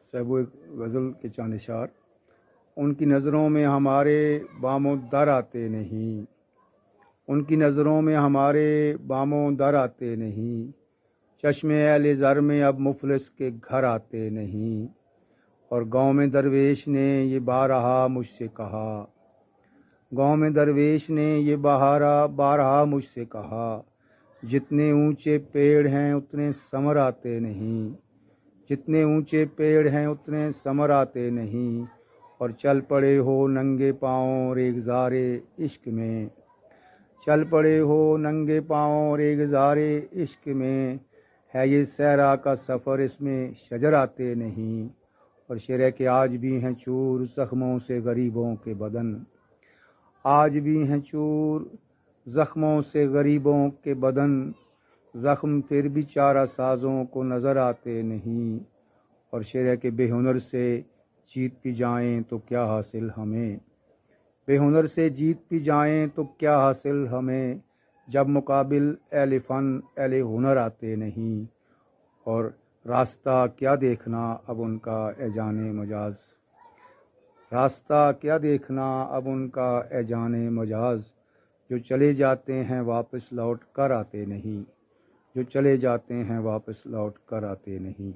साहब वो एक गज़ल के चंद इशार। उनकी नज़रों में हमारे बामों दर आते नहीं, उनकी नज़रों में हमारे बामों दर आते नहीं, चश्मे अहले ज़र में अब मुफलिस के घर आते नहीं। और गाँव में दरवेश ने ये बारहा मुझसे कहा, गाँव में दरवेश ने ये बारहा मुझसे कहा, जितने ऊंचे पेड़ हैं उतने समर आते नहीं, जितने ऊंचे पेड़ हैं उतने समर आते नहीं। और चल पड़े हो नंगे पाँव रेगज़ारे इश्क में, चल पड़े हो नंगे पाँव रेगज़ारे इश्क में, है ये सहरा का सफ़र इसमें शजर आते नहीं। और शेर है कि आज भी हैं चूर ज़ख्मों से गरीबों के बदन, आज भी हैं चूर ज़ख्मों से गरीबों के बदन, ज़ख्म फिर भी चारा साज़ों को नज़र आते नहीं। और शेर है कि बेहुनर से जीत भी जाएं तो क्या हासिल हमें, बेहुनर से जीत भी जाएं तो क्या हासिल हमें, जब मुकाबिल अहले फ़न अहले हुनर आते नहीं। और रास्ता क्या देखना अब उनका ए जाने मजाज, रास्ता क्या देखना अब उनका ए जाने मजाज, जो चले जाते हैं वापस लौट कर आते नहीं, जो चले जाते हैं वापस लौट कर आते नहीं।